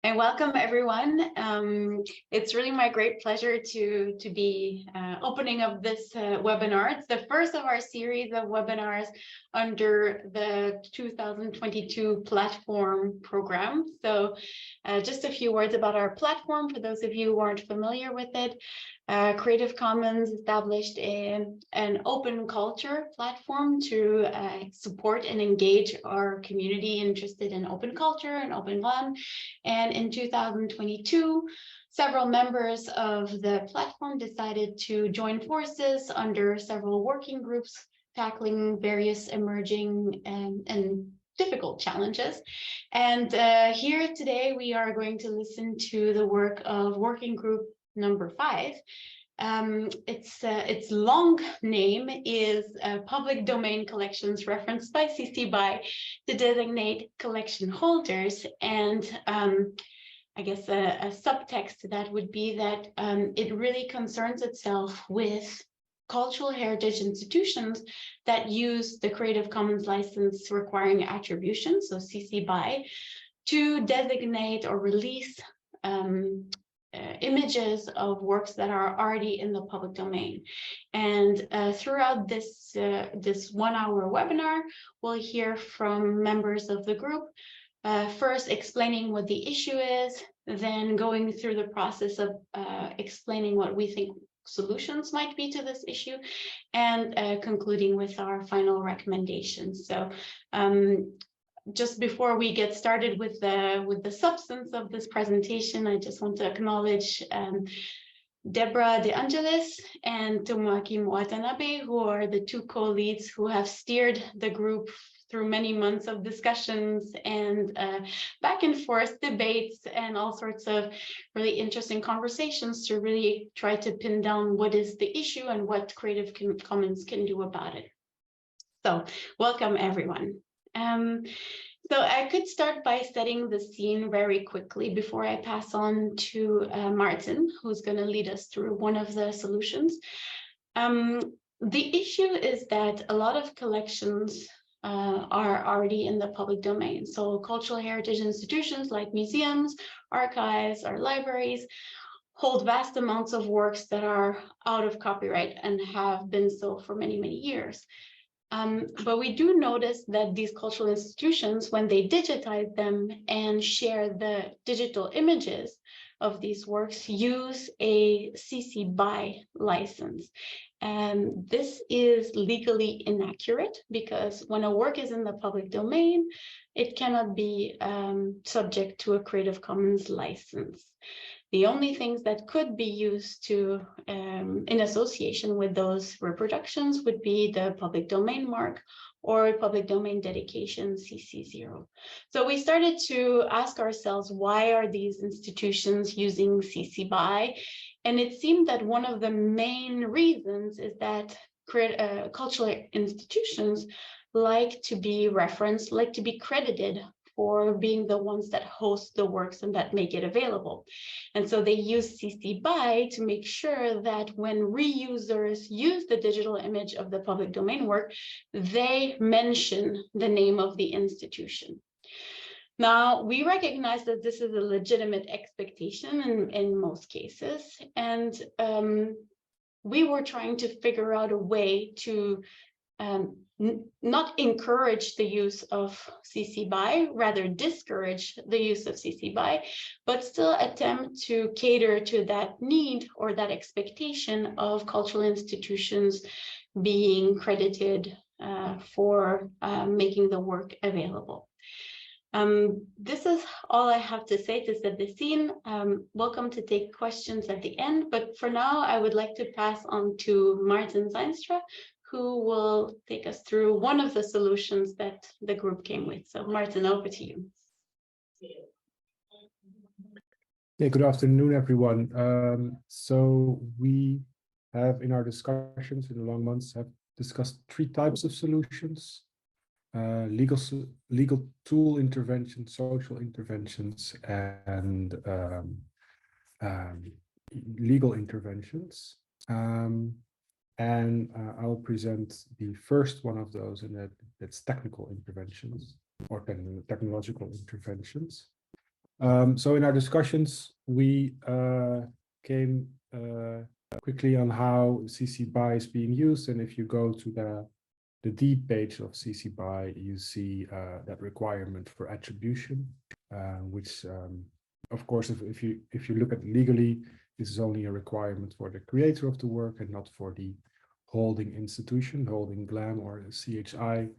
And welcome everyone. It's really my great pleasure to be opening up this webinar. It's the first of our series of webinars under the 2022 platform program. So just a few words about our platform for those of you who aren't familiar with it. Creative Commons established an open culture platform to support and engage our community interested in open culture and open fun. And in 2022, several members of the platform decided to join forces under several working groups tackling various emerging and difficult challenges. And here today, we are going to listen to the work of working group number 5. Its long name is Public Domain Collections Referenced by CC BY to designate collection holders. And I guess a subtext to that would be that it really concerns itself with cultural heritage institutions that use the Creative Commons license requiring attribution, so CC BY, to designate or release images of works that are already in the public domain. And throughout this 1 hour webinar, we'll hear from members of the group, first explaining what the issue is, then going through the process of explaining what we think solutions might be to this issue, and concluding with our final recommendations. So just before we get started with the substance of this presentation, I just want to acknowledge Deborah De Angelis and Tomoaki Watanabe, who are the two co-leads who have steered the group through many months of discussions and back and forth debates and all sorts of really interesting conversations to really try to pin down what is the issue and what Creative Commons can do about it. So welcome everyone. So I could start by setting the scene very quickly before I pass on to Martin, who's going to lead us through one of the solutions. The issue is that a lot of collections are already in the public domain. So cultural heritage institutions like museums, archives, or libraries hold vast amounts of works that are out of copyright and have been so for many, many years. But we do notice that these cultural institutions, when they digitize them and share the digital images of these works, use a CC BY license. And this is legally inaccurate because when a work is in the public domain, it cannot be subject to a Creative Commons license. The only things that could be used to, in association with those reproductions, would be the public domain mark or public domain dedication CC0. So we started to ask ourselves, why are these institutions using CC BY? And it seemed that one of the main reasons is that cultural institutions like to be referenced, like to be credited for being the ones that host the works and that make it available. And so they use CC BY to make sure that when reusers use the digital image of the public domain work, they mention the name of the institution. Now, we recognize that this is a legitimate expectation in most cases, and we were trying to figure out a way to not encourage the use of CC BY, rather discourage the use of CC BY, but still attempt to cater to that need or that expectation of cultural institutions being credited for making the work available. This is all I have to say to set the scene. Welcome to take questions at the end, but for now, I would like to pass on to Martin Zijnstra, who will take us through one of the solutions that the group came with. So Martin, over to you. Yeah, good afternoon, everyone. So we have in our discussions in the long months have discussed 3 types of solutions: legal tool interventions, social interventions, and legal interventions. And I'll present the first one of those, and that's technical interventions or technological interventions. So in our discussions, we came quickly on how CC BY is being used. And if you go to the deep page of CC BY, you see that requirement for attribution, which of course, if you look at legally, this is only a requirement for the creator of the work and not for the holding institution, holding GLAM or CHI,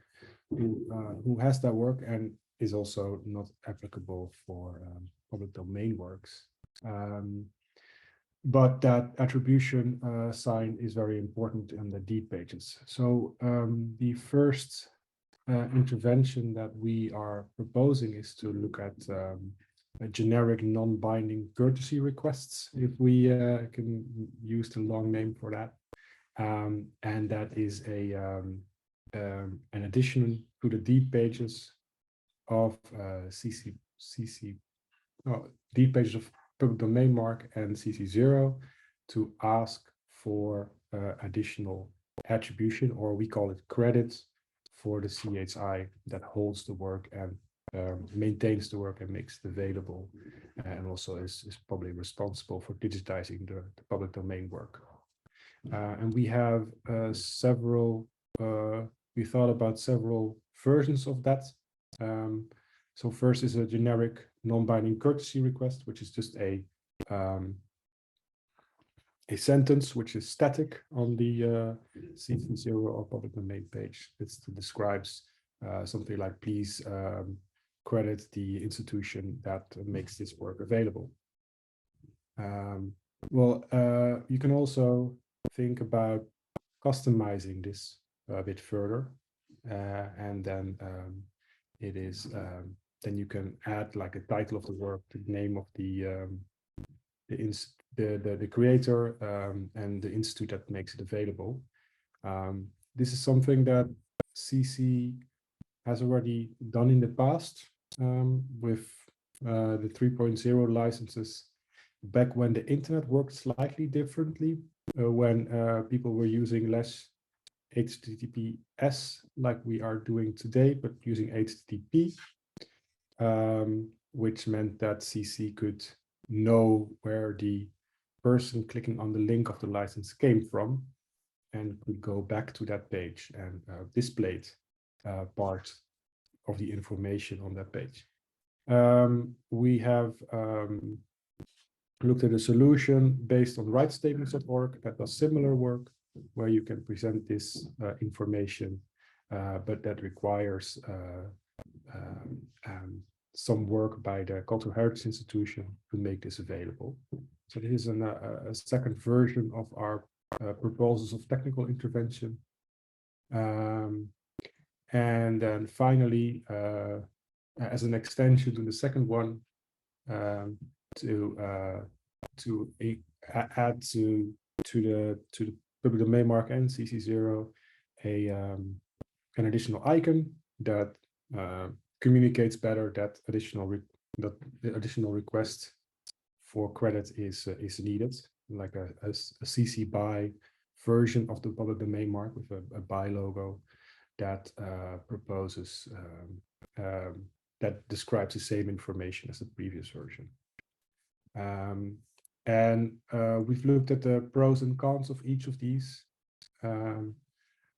who has that work, and is also not applicable for public domain works. But that attribution sign is very important in the deep pages. So the first intervention that we are proposing is to look at a generic non-binding courtesy requests, if we can use the long name for that. And that is an addition to the deep pages of deep pages of public domain mark and CC0 to ask for additional attribution, or we call it credits, for the CHI that holds the work and maintains the work and makes it available, and also is probably responsible for digitizing the public domain work. And we have we thought about several versions of that. So first is a generic non-binding courtesy request, which is just a sentence which is static on the CC0 or public domain page. It describes something like, please credit the institution that makes this work available. You can also think about customizing this a bit further, and then it is then you can add like a title of the work, the name of the creator, and the institute that makes it available. This is something that CC has already done in the past with the 3.0 licenses, back when the internet worked slightly differently, when people were using less HTTPS like we are doing today, but using HTTP, which meant that CC could know where the person clicking on the link of the license came from, and could go back to that page and displayed part of the information on that page. We have looked at a solution based on right statements.org that does similar work, where you can present this information, but that requires some work by the Cultural Heritage Institution to make this available. So this is a second version of our proposals of technical intervention. And then finally, as an extension to the second one, to add to the public domain mark and CC0 an additional icon that communicates better that the additional request for credit is needed, like a CC BY version of the public domain mark with a BY logo that proposes that describes the same information as the previous version. And we've looked at the pros and cons of each of these.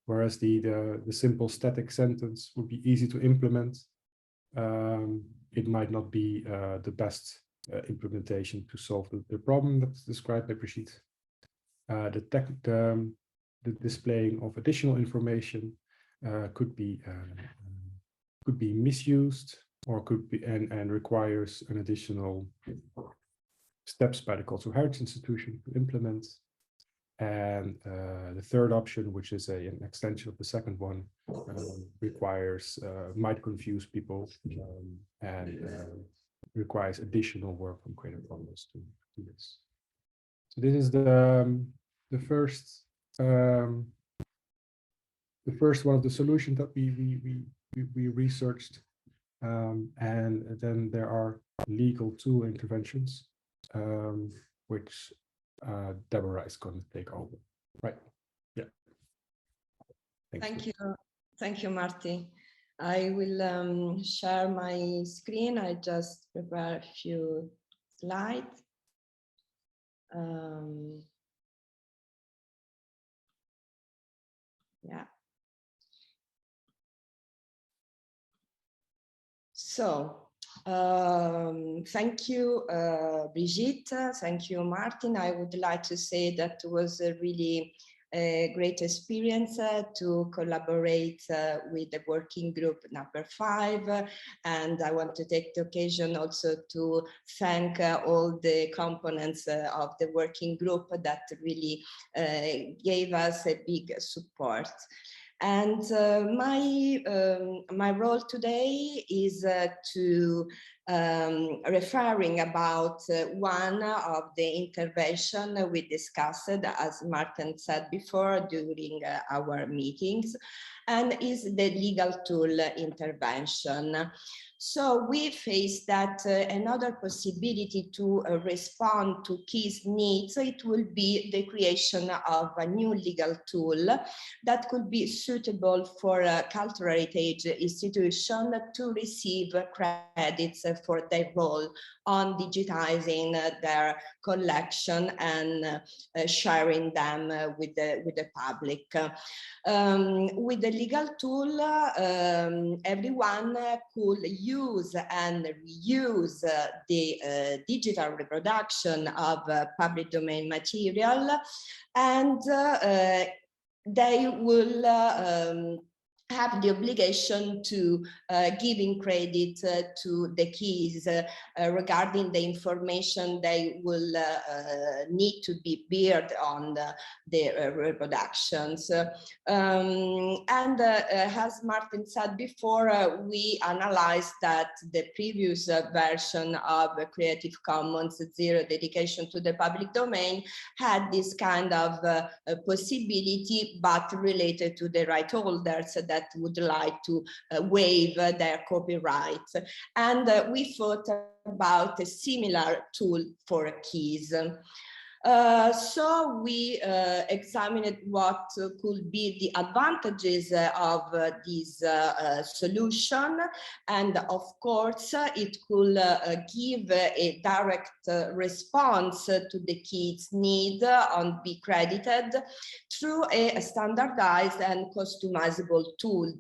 Whereas the simple static sentence would be easy to implement, it might not be the best implementation to solve the problem that's described by Brigitte. The displaying of additional information could be misused, or could be and requires an additional steps by the Cultural Heritage Institution to implement. And the third option, which is an extension of the second one, might confuse people and requires additional work from Creative Commons to do this. So this is the first one of the solutions that we researched, and then there are legal tool interventions, which Deborah is going to take over. Right. Yeah. Thank you, Marty. I will share my screen. I just prepare a few slides. Yeah. So, thank you, Brigitte. Thank you, Martin. I would like to say that was a really great experience to collaborate with the working group number 5. And I want to take the occasion also to thank all the components of the working group that really gave us a big support. And my role today is to referring about one of the intervention we discussed, as Martin said before, during our meetings, and is the legal tool intervention. So we face that another possibility to respond to KEY's needs, it will be the creation of a new legal tool that could be suitable for cultural heritage institutions to receive credits for their role on digitizing their collection and sharing them with the public. With the legal tool, everyone could use and reuse the digital reproduction of public domain material, and they will have the obligation to giving credit to the keys regarding the information they will need to be beared on the reproductions. And as Martin said before, we analyzed that the previous version of Creative Commons Zero Dedication to the Public Domain had this kind of possibility, but related to the right holders that would like to waive their copyright. And we thought about a similar tool for keys. So we examined what could be the advantages of this solution, and of course it could give a direct response to the keys need on be credited through a standardized and customizable tool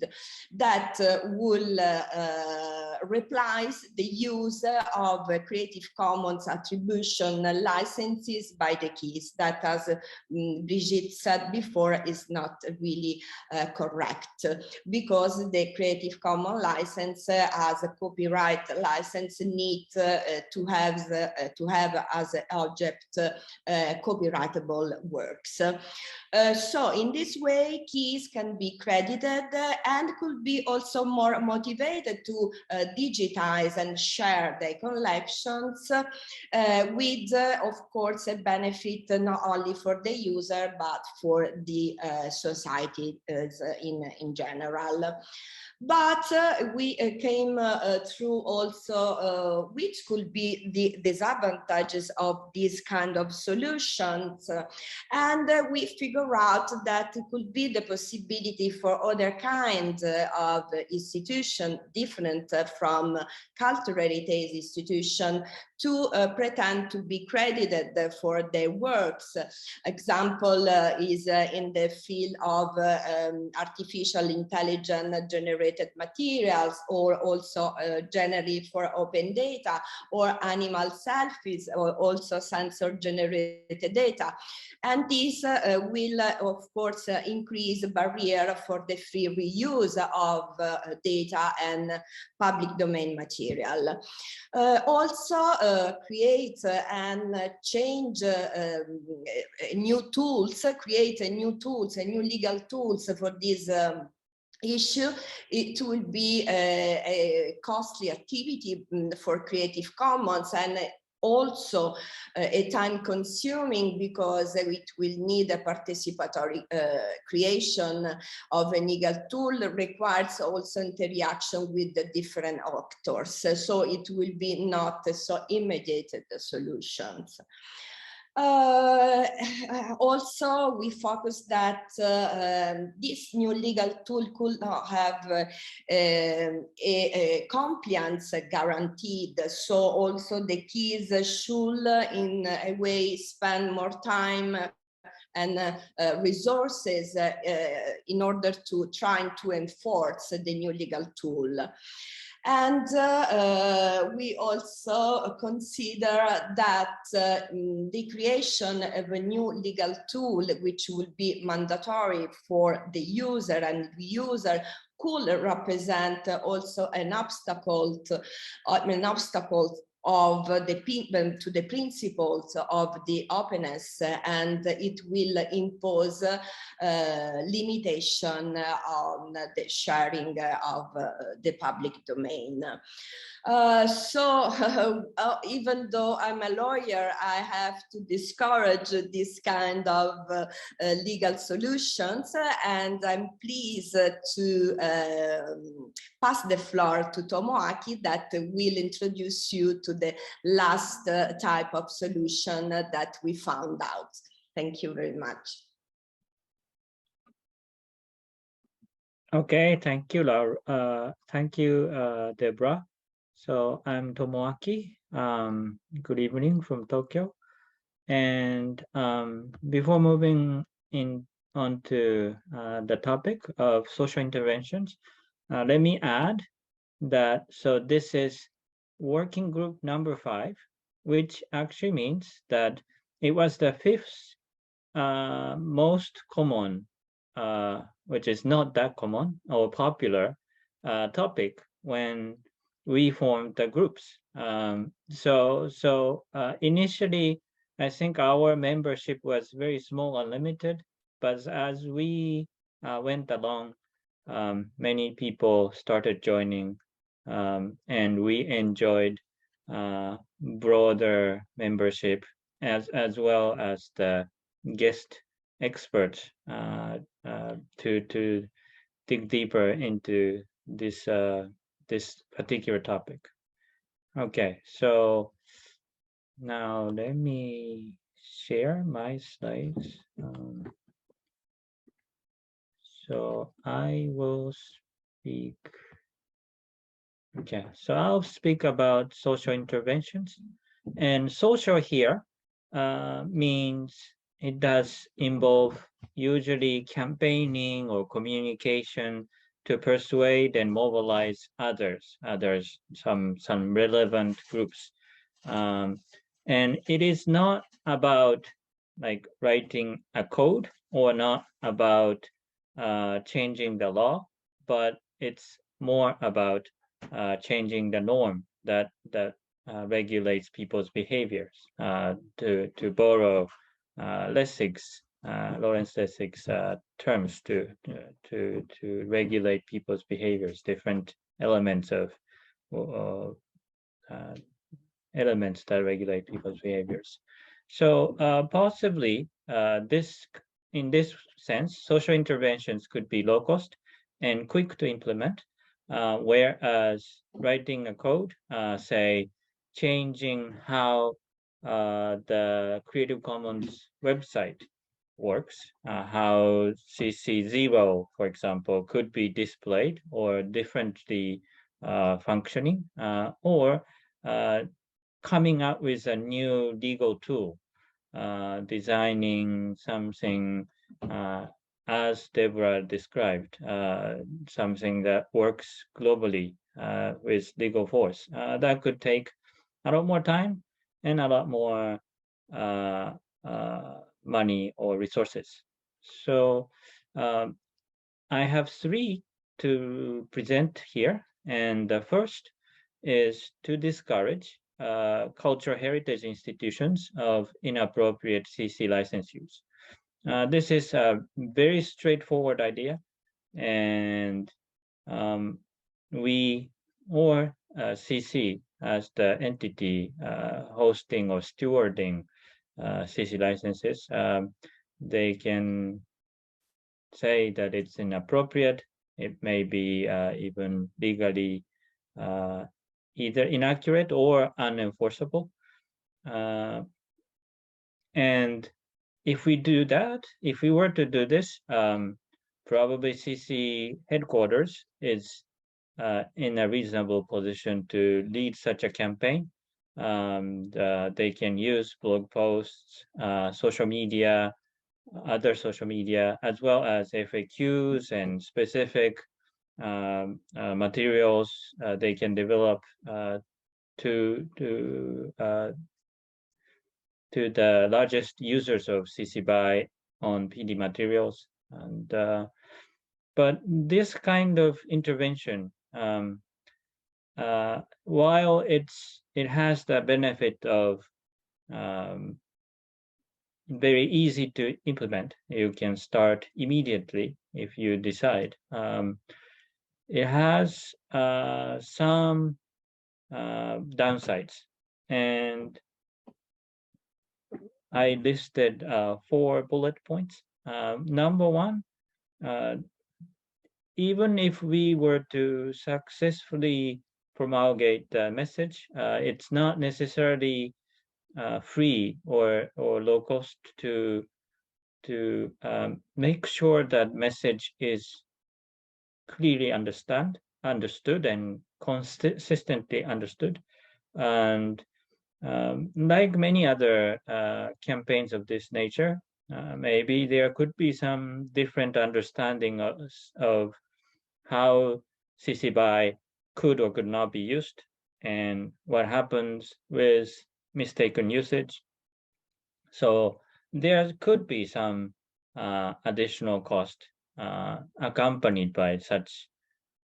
that will replace the use of Creative Commons attribution licenses by the keys that, as Brigitte said before, is not really correct, because the Creative Commons license as a copyright license need to have as an object copyrightable works. So in this way, keys can be credited and could be also more motivated to digitize and share their collections with, of course, a benefit not only for the user, but for the society in general. But we came through also which could be the disadvantages of these kind of solutions. And we figure out that it could be the possibility for other kinds of institution different from cultural heritage institution to pretend to be credited for their works. Example is in the field of artificial intelligence generated materials, or also generally for open data, or animal selfies, or also sensor generated data. And this will, of course, increase barrier for the free reuse of data and public domain material. Also create and change new tools, create new tools and new legal tools for this issue. It will be a costly activity for Creative Commons, and also a time consuming, because it will need a participatory creation of a legal tool, requires also interaction with the different actors. So it will be not so immediate solutions. Also, we focus that this new legal tool could have a compliance guaranteed. So also the keys should in a way spend more time and resources in order to try to enforce the new legal tool. And we also consider that the creation of a new legal tool, which will be mandatory for the user, and the user could represent also an obstacle of to the principles of the openness, and it will impose limitation on the sharing of the public domain. Even though I'm a lawyer, I have to discourage this kind of legal solutions, and I'm pleased to pass the floor to Tomoaki, that will introduce you to the last type of solution that we found out. Thank you very much. Okay, thank you, Laura. Thank you, Deborah. So I'm Tomoaki. Good evening from Tokyo. And before moving on to the topic of social interventions, let me add that, so this is working group number 5, which actually means that it was the 5th most common, which is not that common or popular topic when we formed the groups. Initially, I think our membership was very small and limited, but as we went along, many people started joining, and we enjoyed broader membership as well as the guest experts to dig deeper into this this particular topic. Okay, so now let me share my slides. So I will speak. Okay, so I'll speak about social interventions. And social here means it does involve usually campaigning or communication to persuade and mobilize others, some relevant groups. And it is not about like writing a code, or not about changing the law, but it's more about changing the norm that regulates people's behaviors. To borrow Lawrence Lessig's terms, to regulate people's behaviors, different elements of elements that regulate people's behaviors. So possibly in this sense, social interventions could be low cost and quick to implement, whereas writing a code, say changing how the Creative Commons website works, how CC0, for example, could be displayed or differently functioning, or coming up with a new legal tool, designing something as Deborah described, something that works globally with legal force. That could take a lot more time and a lot more money or resources. So I have 3 to present here. And the first is to discourage cultural heritage institutions of inappropriate CC license use. This is a very straightforward idea, and we, or CC as the entity hosting or stewarding CC licenses, they can say that it's inappropriate. It may be even legally either inaccurate or unenforceable. And if we do that, if we were to do this, probably CC headquarters is in a reasonable position to lead such a campaign. They can use blog posts, social media, other social media, as well as FAQs and specific materials they can develop to the largest users of CC BY on PD materials. And but this kind of intervention, while it has the benefit of very easy to implement, you can start immediately if you decide. It has some downsides, and I listed 4 bullet points. Number one, even if we were to successfully promulgate the message, it's not necessarily free or low cost to make sure that message is clearly understood and consistently understood. And like many other campaigns of this nature, maybe there could be some different understanding of how CC BY could or could not be used, and what happens with mistaken usage. So there could be some additional cost accompanied by such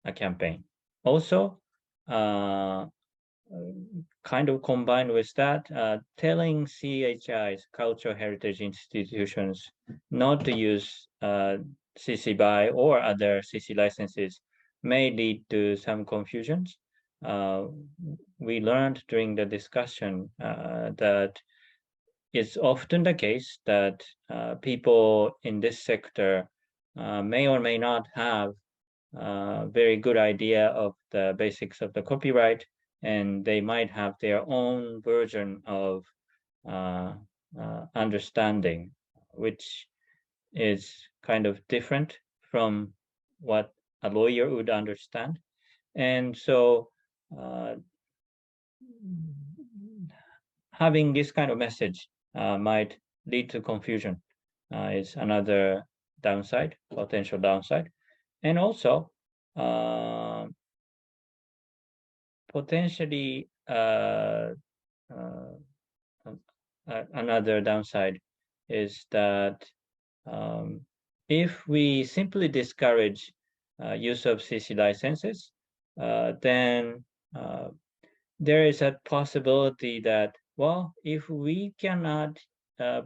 a campaign. Also, kind of combined with that, telling CHIs, cultural heritage institutions, not to use CC BY or other CC licenses may lead to some confusions. We learned during the discussion that it's often the case that people in this sector may or may not have a very good idea of the basics of the copyright, and they might have their own version of understanding, which is kind of different from what a lawyer would understand. And so having this kind of message might lead to confusion is another downside, potential downside. And also, potentially another downside is that if we simply discourage use of CC licenses, then there is a possibility that, well, if we cannot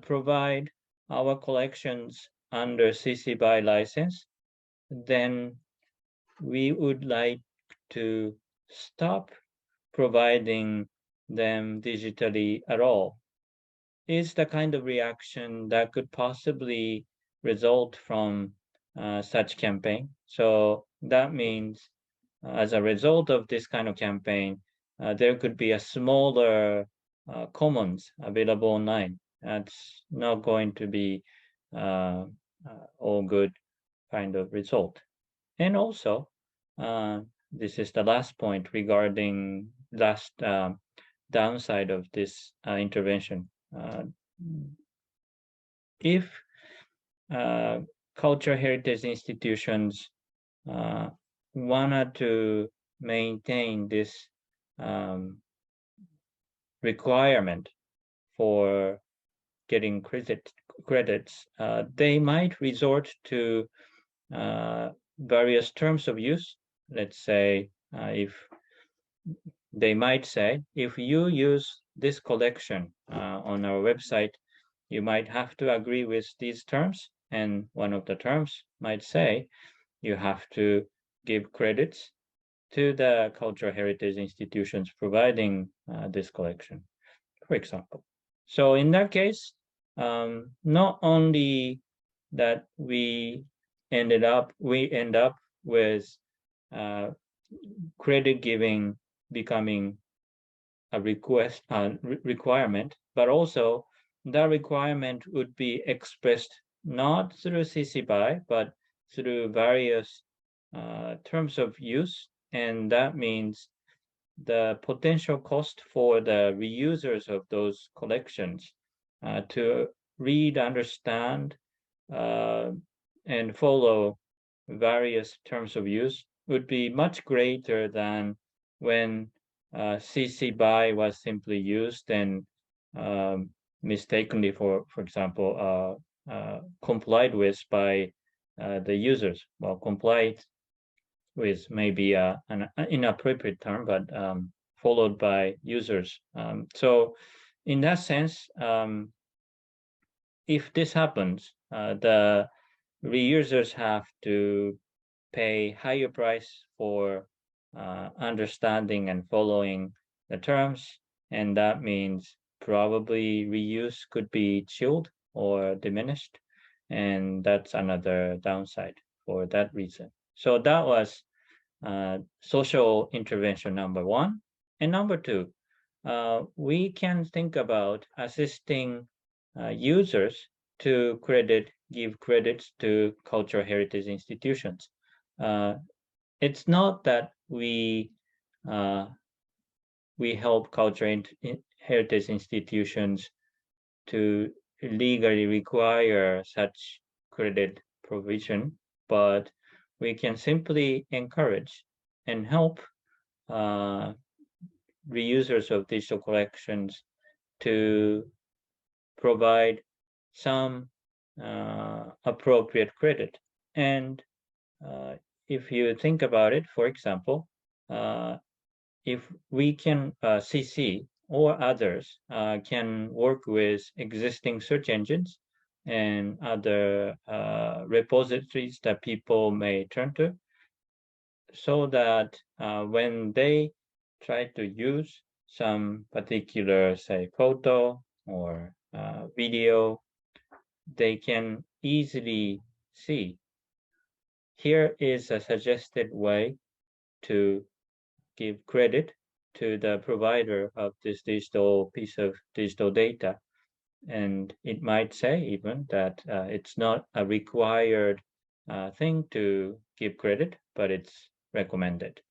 provide our collections under CC BY license, then we would like to stop providing them digitally at all. Is the kind of reaction that could possibly result from such campaign. So that means as a result of this kind of campaign, there could be a smaller commons available online. That's not going to be all good kind of result. And also, this is the last point regarding last downside of this intervention. If cultural heritage institutions wanted to maintain this requirement for getting credits, they might resort to various terms of use. Let's say if they might say, if you use this collection on our website, you might have to agree with these terms. And one of the terms might say you have to give credits to the cultural heritage institutions providing this collection, for example. So in that case, not only that we end up with credit giving becoming a requirement, but also that requirement would be expressed not through CC BY, but through various terms of use. And that means the potential cost for the reusers of those collections to read, understand, and follow various terms of use would be much greater than when CC BY was simply used and mistakenly, for example, complied with by the users. Well, complied with maybe an inappropriate term, but followed by users. So in that sense, if this happens, the reusers have to pay higher price for understanding and following the terms, and that means probably reuse could be chilled or diminished, and that's another downside for that reason. So that was social intervention number one. And number two, we can think about assisting users to give credits to cultural heritage institutions. It's not that we help cultural heritage institutions to legally require such credit provision, but we can simply encourage and help reusers of digital collections to provide some appropriate credit. And if you think about it, for example, if we can, CC or others can work with existing search engines and other repositories that people may turn to, so that when they try to use some particular, say, photo or video, they can easily see, here is a suggested way to give credit to the provider of this digital piece of digital data. And it might say even that it's not a required thing to give credit, but it's recommended.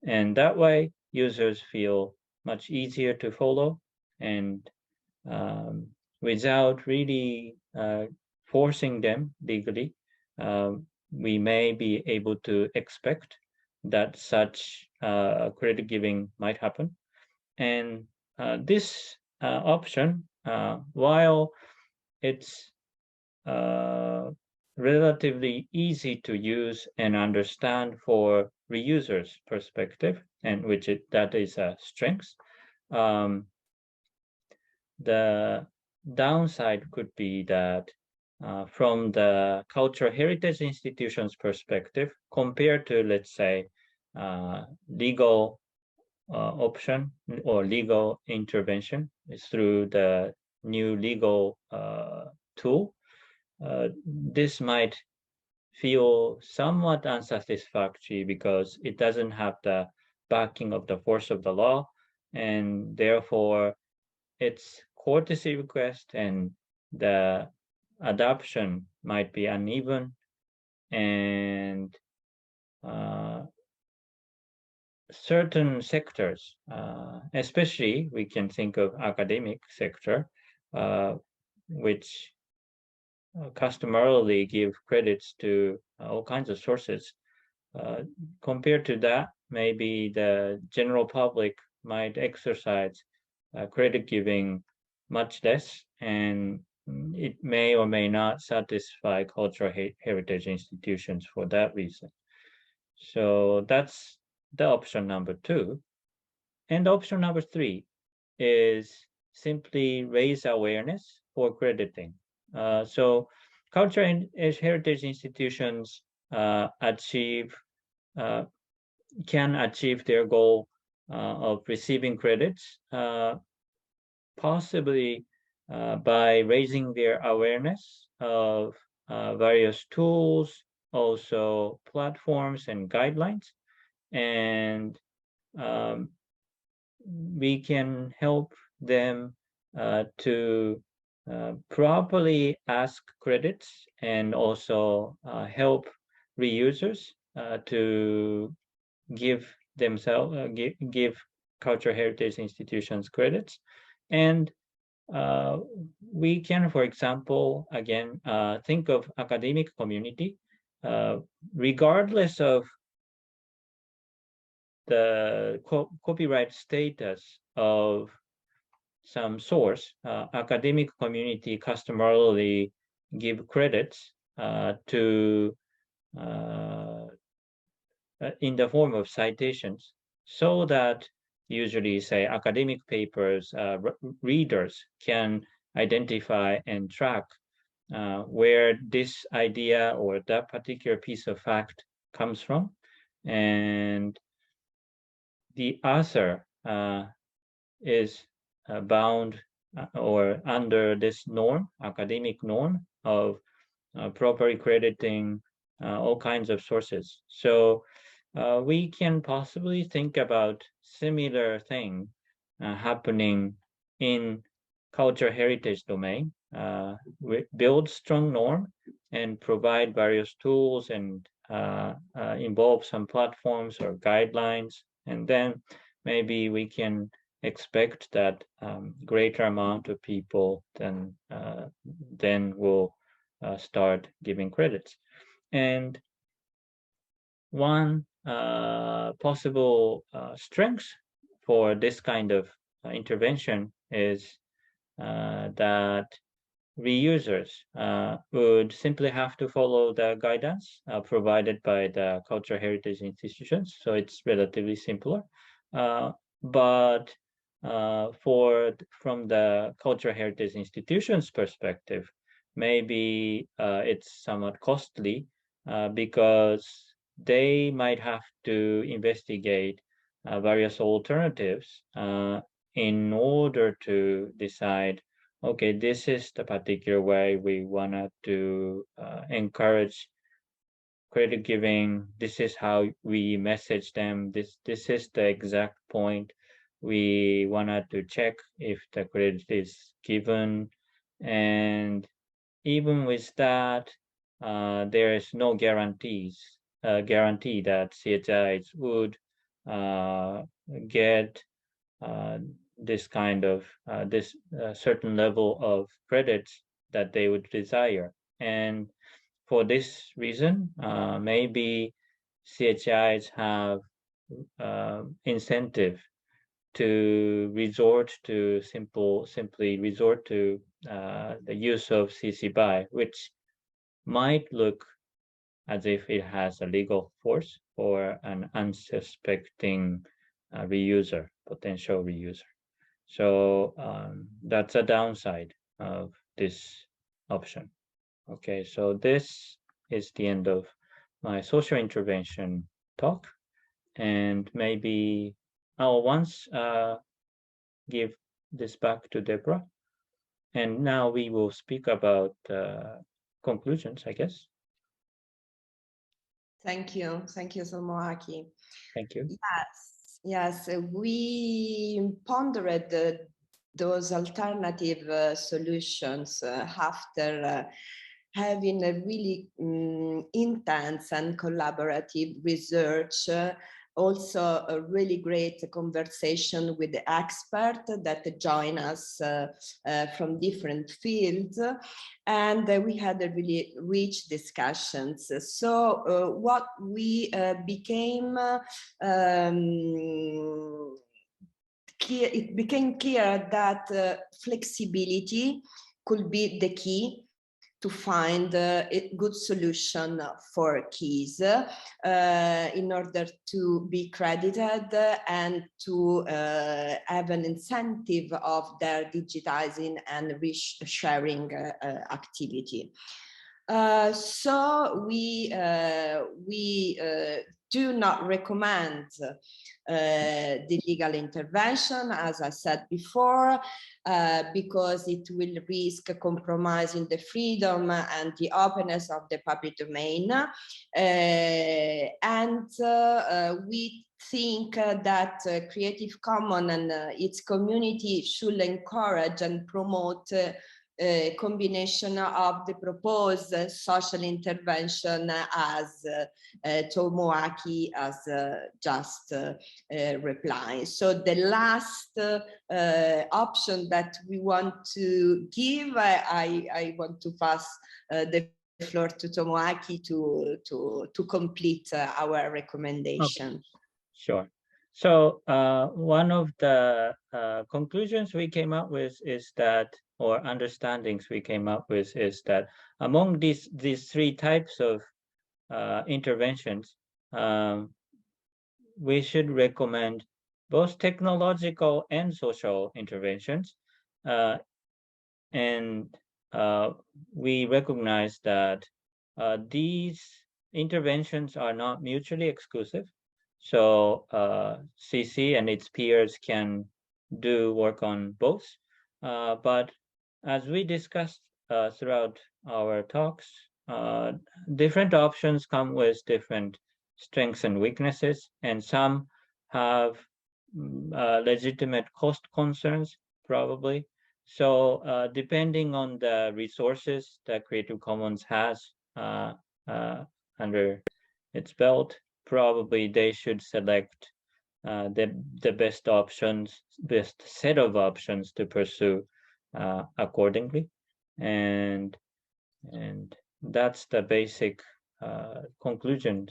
And that way, users feel much easier to follow, and without really forcing them legally, we may be able to expect that such credit giving might happen. And this option, while it's relatively easy to use and understand for reusers' perspective, and that is a strength, the downside could be that from the cultural heritage institution's perspective, compared to, let's say, legal option or legal intervention through the new legal tool, this might feel somewhat unsatisfactory because it doesn't have the backing of the force of the law, and therefore its courtesy request and the adoption might be uneven, and certain sectors, especially we can think of academic sector, which customarily give credits to all kinds of sources. Compared to that, maybe the general public might exercise credit giving much less, and it may or may not satisfy cultural heritage institutions for that reason. So that's the option number two. And option number three is simply raise awareness for crediting. So cultural and heritage institutions can achieve their goal of receiving credits, possibly by raising their awareness of various tools, also platforms and guidelines, and we can help them to properly ask credits and also help reusers to give themselves give cultural heritage institutions credits. And we can, for example, again, think of academic community, regardless of the copyright status of some source, academic community customarily give credits to in the form of citations, so that usually, say, academic papers, readers can identify and track where this idea or that particular piece of fact comes from. And the author is bound or under this norm, academic norm of properly crediting all kinds of sources. So we can possibly think about similar thing happening in cultural heritage domain. Build strong norm and provide various tools and involve some platforms or guidelines, and then maybe we can expect that greater amount of people then will start giving credits. And one possible strength for this kind of intervention is that reusers would simply have to follow the guidance provided by the cultural heritage institutions. So it's relatively simpler. But from the cultural heritage institutions perspective, maybe it's somewhat costly because they might have to investigate various alternatives in order to decide, okay, this is the particular way we wanted to encourage credit giving. This is how we message them. This is the exact point we wanted to check if the credit is given. And even with that, there is no guarantee that CHIs would get this kind of this certain level of credits that they would desire. And for this reason, maybe CHIs have incentive to simply resort to the use of CC BY, which might look as if it has a legal force for an unsuspecting potential reuser. So that's a downside of this option. Okay, so this is the end of my social intervention talk, and maybe I'll once give this back to Deborah, and now we will speak about conclusions, I guess. Thank you so much, Aki. Thank you. Yes, we pondered those alternative solutions after having a really intense and collaborative research, also a really great conversation with the experts that join us from different fields, and we had a really rich discussions. So what we became clear, it became clear that flexibility could be the key to find a good solution for keys in order to be credited and to have an incentive of their digitizing and sharing activity. So we do not recommend the legal intervention, as I said before, because it will risk compromising the freedom and the openness of the public domain. And we think that Creative Commons and its community should encourage and promote combination of the proposed social intervention as Tomoaki has just replied. So the last option that we want to give, I want to pass the floor to Tomoaki to complete our recommendation. Okay. Sure. So one of the conclusions we came up with is that, or understandings we came up with, is that among these three types of interventions, we should recommend both technological and social interventions. And we recognize that these interventions are not mutually exclusive. So CC and its peers can do work on both. But as we discussed throughout our talks, different options come with different strengths and weaknesses, and some have legitimate cost concerns, probably. So depending on the resources that Creative Commons has under its belt, probably they should select the best options, best set of options to pursue accordingly. And that's the basic conclusion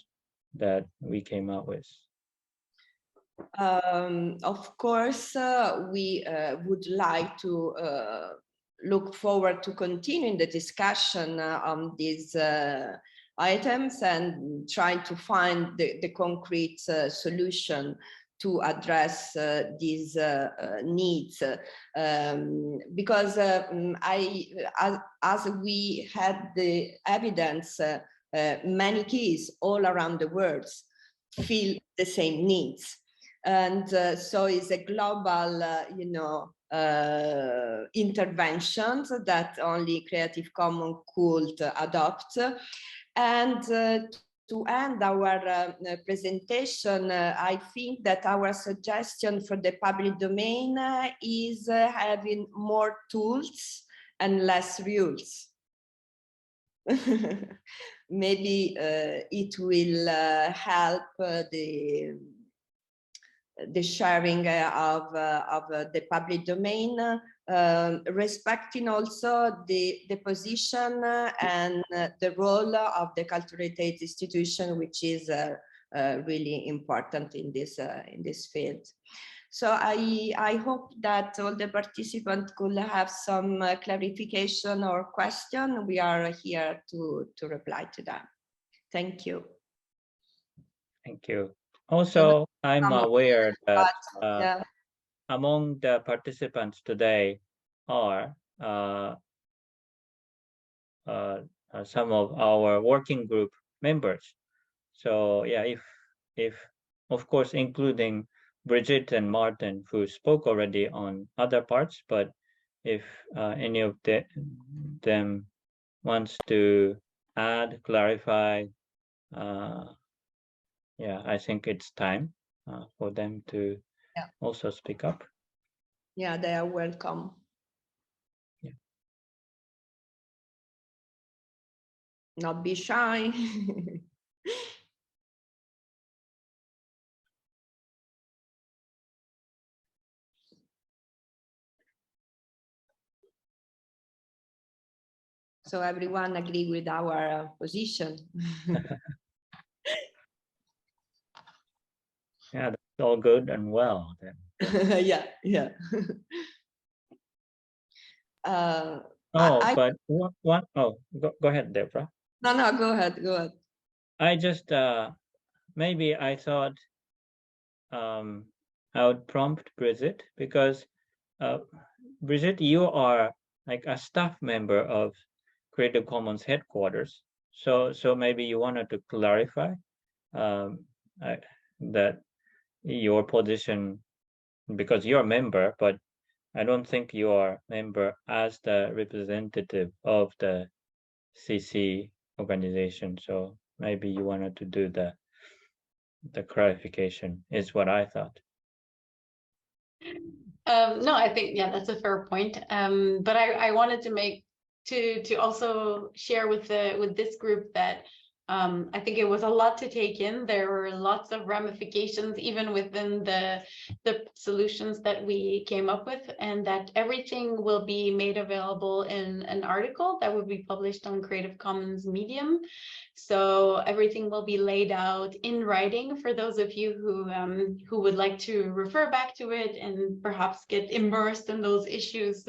that we came up with. Of course, we would like to look forward to continuing the discussion on these items and trying to find the concrete solution to address these needs. Because as we had the evidence, many kids all around the world feel the same needs. And so it's a global, interventions that only Creative Commons could adopt. And to end our presentation, I think that our suggestion for the public domain is having more tools and less rules. Maybe it will help the sharing of the public domain, respecting also the position and the role of the cultural heritage institution, which is really important in this field. So I hope that all the participants could have some clarification or question. We are here to reply to them. Thank you. Thank you. Also, I'm aware that yeah. among the participants today are some of our working group members. So yeah, if of course, including Bridget and Martin, who spoke already on other parts, but if any of them wants to add, clarify, yeah, I think it's time for them to also speak up. Yeah, they are welcome. Yeah. Not be shy. So everyone agree with our position. Yeah, that's all good and well then. Yeah. But one, go ahead, Deborah. No, go ahead. I just maybe I thought I would prompt Bridget, because Bridget, you are like a staff member of Creative Commons headquarters, so maybe you wanted to clarify that your position, because you're a member, but I don't think you are a member as the representative of the CC organization. So maybe you wanted to do the clarification, is what I thought. No, I think, yeah, that's a fair point. But I wanted to make to also share with this group that I think it was a lot to take in. There were lots of ramifications even within the solutions that we came up with, and that everything will be made available in an article that will be published on Creative Commons Medium. So everything will be laid out in writing for those of you who would like to refer back to it and perhaps get immersed in those issues,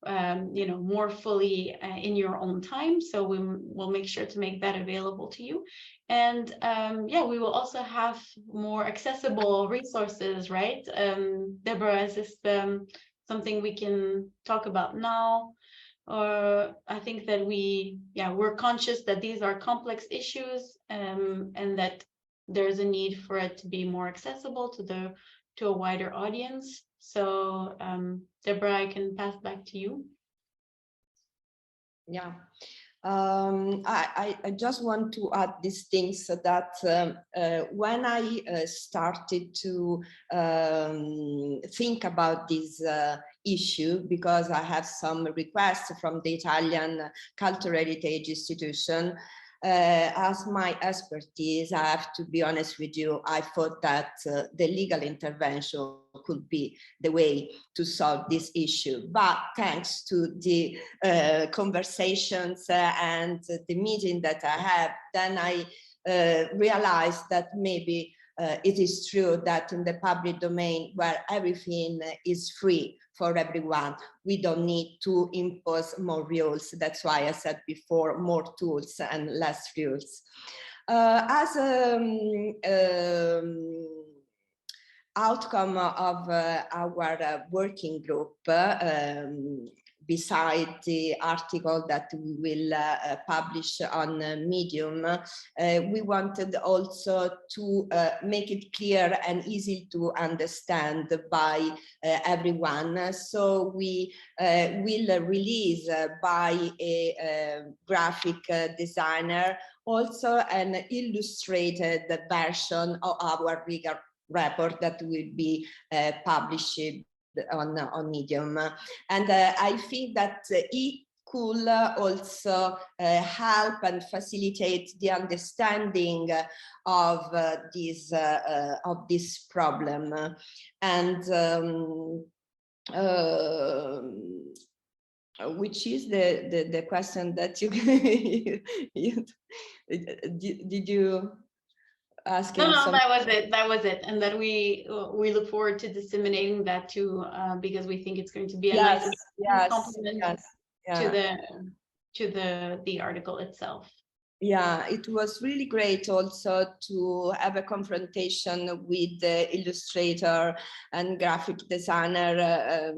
more fully in your own time. So we'll make sure to make that available to you. And yeah, we will also have more accessible resources, right? Deborah, is this something we can talk about now? Or I think that we're conscious that these are complex issues, and that there's a need for it to be more accessible to a wider audience. So Deborah, I can pass back to you. Yeah. I just want to add these things so that when I started to think about this issue, because I have some requests from the Italian Cultural Heritage Institution, as my expertise, I have to be honest with you, I thought that the legal intervention could be the way to solve this issue. But thanks to the conversations and the meeting that I have, then I realized that maybe it is true that in the public domain, where everything is free for everyone, we don't need to impose more rules. That's why I said before, more tools and less rules. As outcome of our working group, beside the article that we will publish on Medium, we wanted also to make it clear and easy to understand by everyone. So we will release by a graphic designer also an illustrated version of our legal report that will be published on Medium. And I think that it could also help and facilitate the understanding of this problem. And which is the question that you did you ask? No, that was it, and that we look forward to disseminating that too, because we think it's going to be a nice complement to the article itself. Yeah, it was really great also to have a confrontation with the illustrator and graphic designer,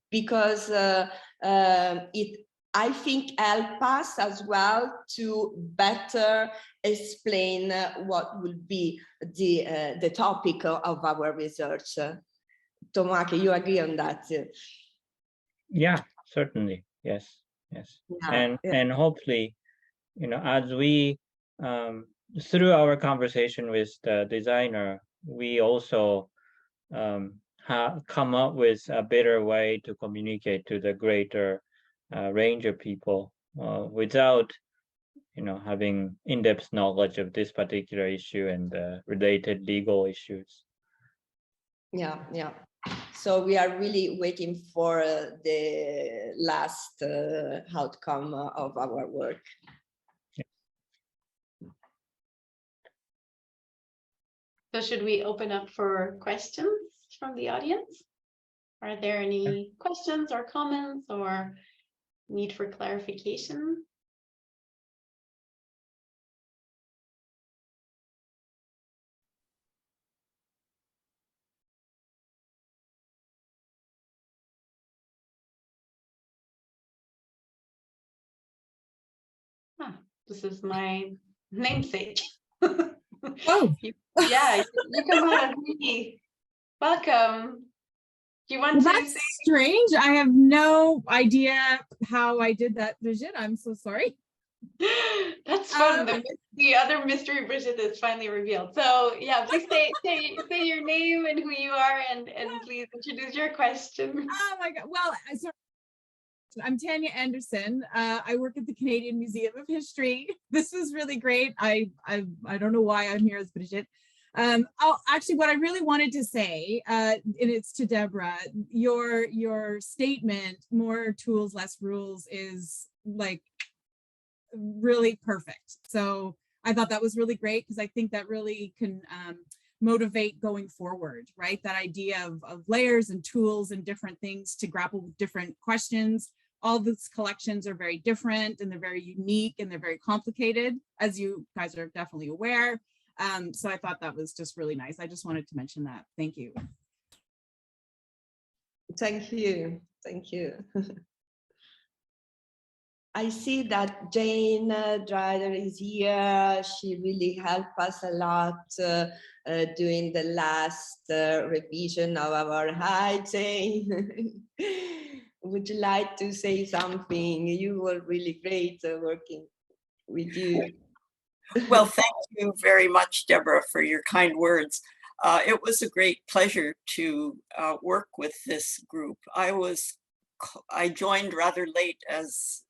because it, I think, help us as well to better explain what will be the topic of our research. Tomake, you agree on that? Yeah, certainly. Yes. Yeah, and hopefully, as we through our conversation with the designer, we also come up with a better way to communicate to the greater range of people without having in-depth knowledge of this particular issue and related legal issues. Yeah. So we are really waiting for the last outcome of our work. So should we open up for questions from the audience? Are there any questions or comments or need for clarification? This is my namesake. Oh, yeah, you come out of me. Welcome. Do you want to that's say? strange. I have no idea how I did that, Brigitte. I'm so sorry. That's fun. The other mystery Bridget is finally revealed. So yeah, please say your name and who you are, and please introduce your question. Oh my God. Well, so I'm Tanya Anderson. I work at the Canadian Museum of History. This was really great. I don't know why I'm here as Bridget. Actually, what I really wanted to say, and it's to Deborah, your statement, more tools, less rules, is like really perfect. So I thought that was really great because I think that really can motivate going forward, right? That idea of layers and tools and different things to grapple with different questions. All these collections are very different and they're very unique and they're very complicated, as you guys are definitely aware. So I thought that was just really nice. I just wanted to mention that. Thank you. Thank you. Thank you. I see that Jane Dryder is here. She really helped us a lot during the last revision of our Hi, Jane. Would you like to say something? You were really great working with you. Well, thank you very much, Deborah, for your kind words. It was a great pleasure to work with this group. I joined rather late as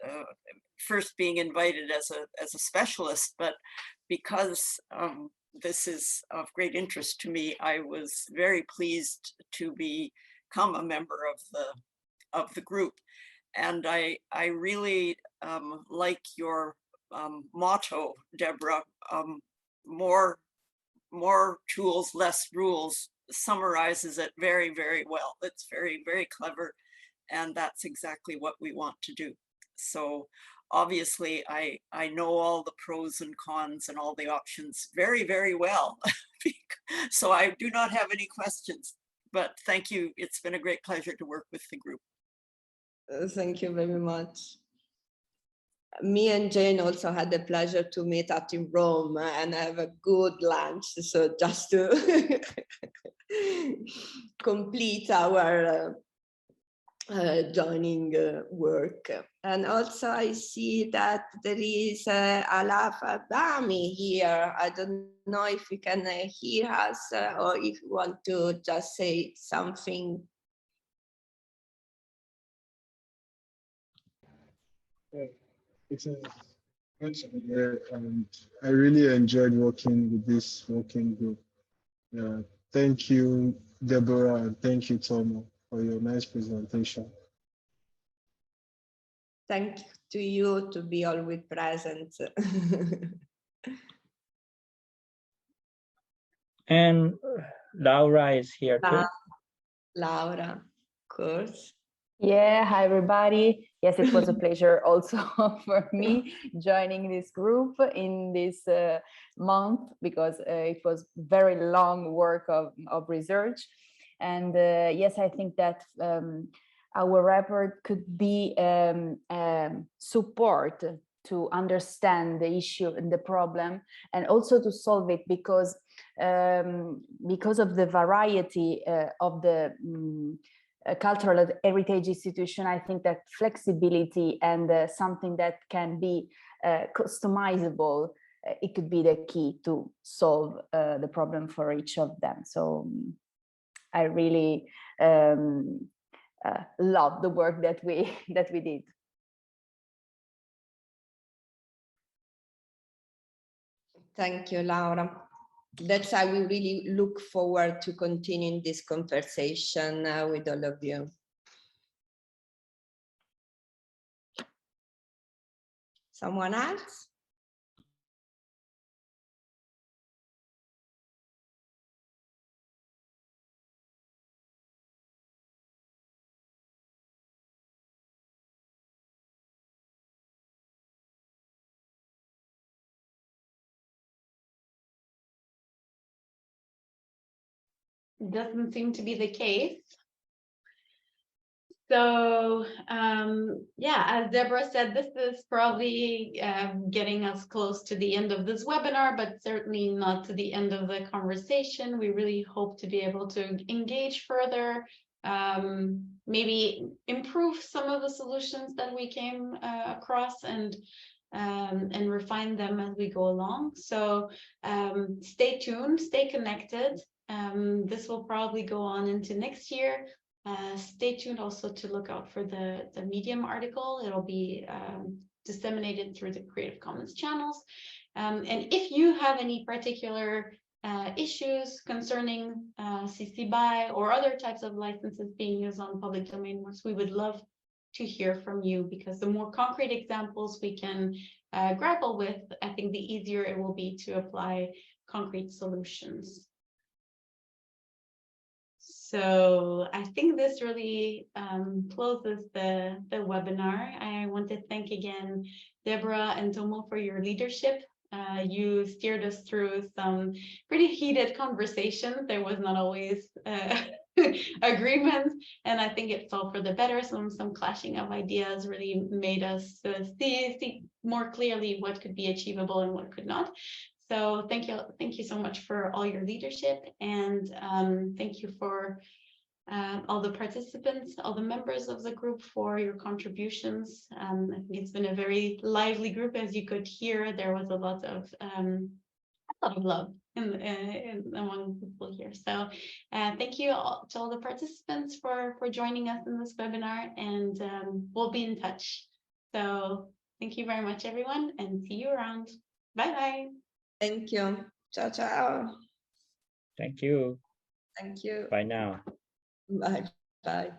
first being invited as a specialist, but because this is of great interest to me, I was very pleased to become a member of the group. And I really like your motto, Deborah, more tools, less rules, summarizes it very, very well. It's very, very clever. And that's exactly what we want to do. So obviously I know all the pros and cons and all the options very, very well. So I do not have any questions, but thank you. It's been a great pleasure to work with the group. Thank you very much. Me and Jane also had the pleasure to meet up in Rome and have a good lunch. So just to complete our joining work. And also I see that there is Alaf Abami here. I don't know if you can hear us or if you want to just say something. It's a pleasure here, and I really enjoyed working with this working group. Thank you, Deborah, and thank you, Tomo, for your nice presentation. Thank to you to be always present. And Laura is here too. Laura, of course. Yeah, hi everybody. Yes, it was a pleasure also for me joining this group in this month because it was very long work of research. And yes, I think that our report could be support to understand the issue and the problem and also to solve it because of the variety of the cultural heritage institution. I think that flexibility and something that can be customizable, it could be the key to solve the problem for each of them. So I really love the work that we did. Thank you, Laura. That's why we really look forward to continuing this conversation with all of you. Someone else? Doesn't seem to be the case. So yeah, as Deborah said, this is probably getting us close to the end of this webinar, but certainly not to the end of the conversation. We really hope to be able to engage further, maybe improve some of the solutions that we came across, and and refine them as we go along. So stay tuned, stay connected. This will probably go on into next year. Stay tuned also to look out for the Medium article. It'll be disseminated through the Creative Commons channels. And if you have any particular issues concerning CC BY or other types of licenses being used on public domain works, we would love to hear from you, because the more concrete examples we can grapple with, I think the easier it will be to apply concrete solutions. So I think this really closes the webinar. I want to thank again Deborah and Tomo for your leadership. You steered us through some pretty heated conversations. There was not always agreement, and I think it's all for the better. Some clashing of ideas really made us see more clearly what could be achievable and what could not. So thank you so much for all your leadership, and thank you for all the participants, all the members of the group for your contributions. I think it's been a very lively group. As you could hear, there was a lot of love among people here. So thank you all, to all the participants for joining us in this webinar, and we'll be in touch. So thank you very much, everyone, and see you around. Bye-bye. Thank you. Ciao, ciao. Thank you. Thank you. Bye now. Bye. Bye.